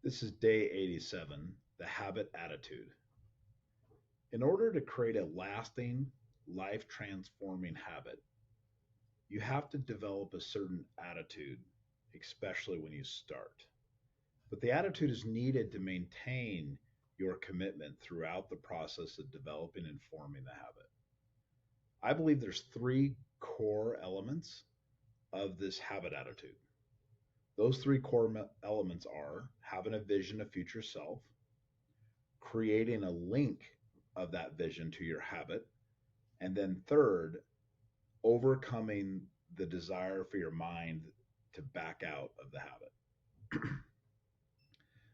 This is day 87, the habit attitude. In order to create a lasting, life transforming habit, you have to develop a certain attitude, especially when you start. But the attitude is needed to maintain your commitment throughout the process of developing and forming the habit. I believe there's three core elements of this habit attitude. Those three core elements are having a vision of future self, creating a link of that vision to your habit, and then third, overcoming the desire for your mind to back out of the habit.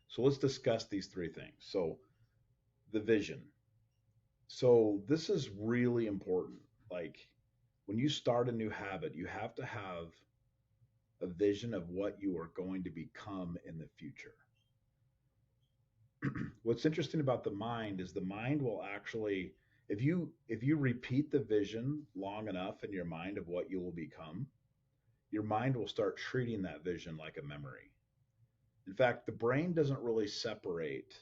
So let's discuss these three things. So, the vision. So, this is really important. Like when you start a new habit, you have to have a vision of what you are going to become in the future. What's interesting about the mind is the mind will actually, if you repeat the vision long enough in your mind of what you will become, your mind will start treating that vision like a memory. In fact, the brain doesn't really separate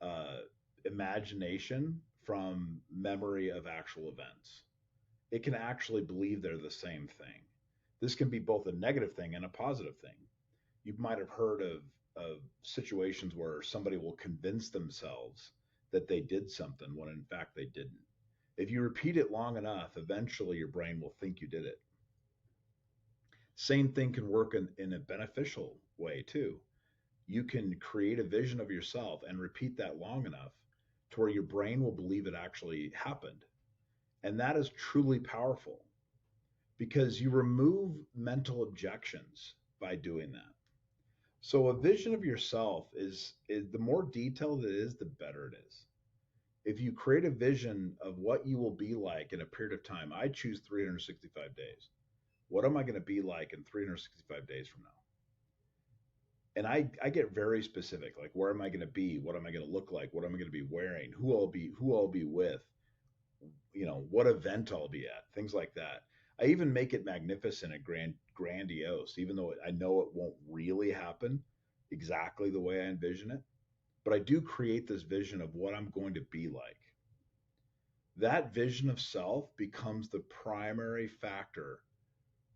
uh, imagination from memory of actual events. It can actually believe they're the same thing. This can be both a negative thing and a positive thing. You might have heard of situations where somebody will convince themselves that they did something when in fact they didn't. If you repeat it long enough, eventually your brain will think you did it. Same thing can work in a beneficial way too. You can create a vision of yourself and repeat that long enough to where your brain will believe it actually happened. And that is truly powerful because you remove mental objections by doing that. So a vision of yourself is the more detailed it is, the better it is. If you create a vision of what you will be like in a period of time, I choose 365 days. What am I going to be like in 365 days from now? And I get very specific, like where am I going to be? What am I going to look like? What am I going to be wearing? Who I'll be with? What event I'll be at? Things like that. I even make it magnificent and grandiose, even though I know it won't really happen exactly the way I envision it. But I do create this vision of what I'm going to be like. That vision of self becomes the primary factor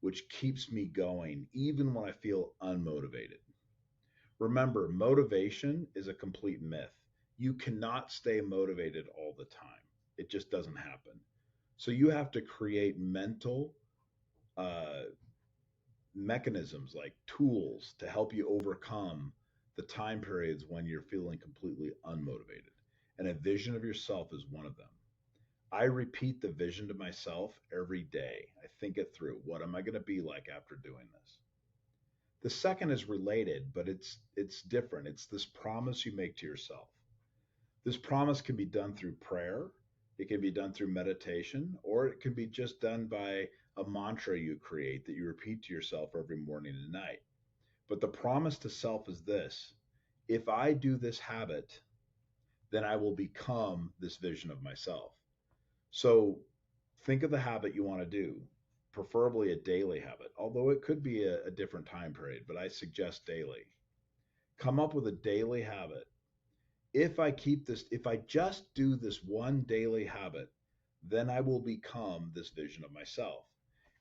which keeps me going even when I feel unmotivated. Remember, motivation is a complete myth. You cannot stay motivated all the time. It just doesn't happen. So you have to create mental uh, mechanisms like tools to help you overcome the time periods when you're feeling completely unmotivated. And a vision of yourself is one of them. I repeat the vision to myself every day. I think it through. What am I going to be like after doing this? The second is related, but it's different. It's this promise you make to yourself. This promise can be done through prayer, it can be done through meditation, or it can be just done by a mantra you create that you repeat to yourself every morning and night. But the promise to self is this: if I do this habit, then I will become this vision of myself. So think of the habit you want to do, preferably a daily habit, although it could be a different time period, but I suggest daily. Come up with a daily habit. If I just do this one daily habit, then I will become this vision of myself.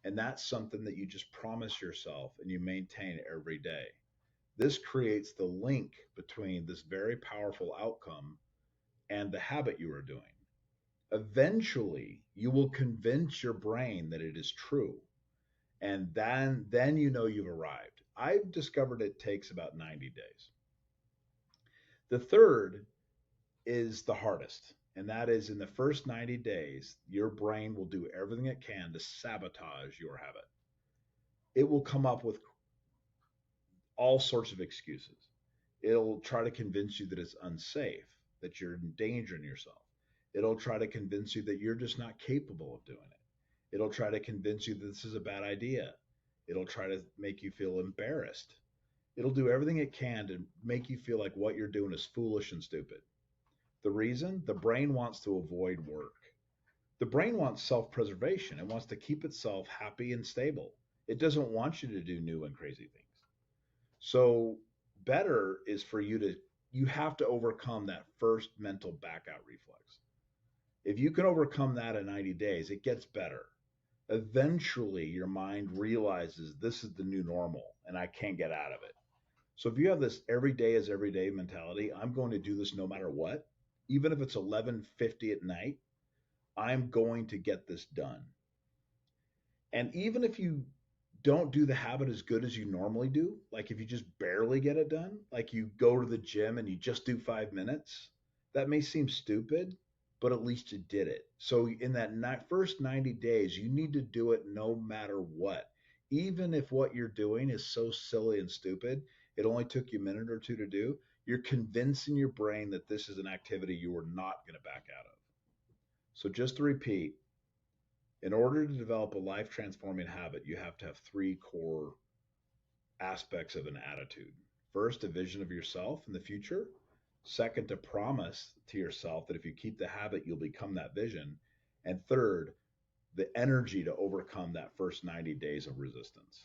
And that's something that you just promise yourself and you maintain every day. This creates the link between this very powerful outcome and the habit you are doing. Eventually, you will convince your brain that it is true. And then you know you've arrived. I've discovered it takes about 90 days. The third is the hardest. And that is in the first 90 days, your brain will do everything it can to sabotage your habit. It will come up with all sorts of excuses. It'll try to convince you that it's unsafe, that you're endangering yourself. It'll try to convince you that you're just not capable of doing it. It'll try to convince you that this is a bad idea. It'll try to make you feel embarrassed. It'll do everything it can to make you feel like what you're doing is foolish and stupid. The reason? The brain wants to avoid work. The brain wants self preservation. It wants to keep itself happy and stable. It doesn't want you to do new and crazy things. So better is for you have to overcome that first mental back out reflex. If you can overcome that in 90 days, it gets better. Eventually, your mind realizes this is the new normal and I can't get out of it. So if you have this every day is every day mentality, I'm going to do this no matter what, even if it's 11:50 at night, I'm going to get this done. And even if you don't do the habit as good as you normally do, like if you just barely get it done, like you go to the gym and you just do 5 minutes, that may seem stupid, but at least you did it. So in that first 90 days, you need to do it no matter what. Even if what you're doing is so silly and stupid, it only took you a minute or two to do, you're convincing your brain that this is an activity you are not going to back out of. So just to repeat, in order to develop a life transforming habit, you have to have three core aspects of an attitude. First, a vision of yourself in the future. Second, a promise to yourself that if you keep the habit, you'll become that vision. And third, the energy to overcome that first 90 days of resistance.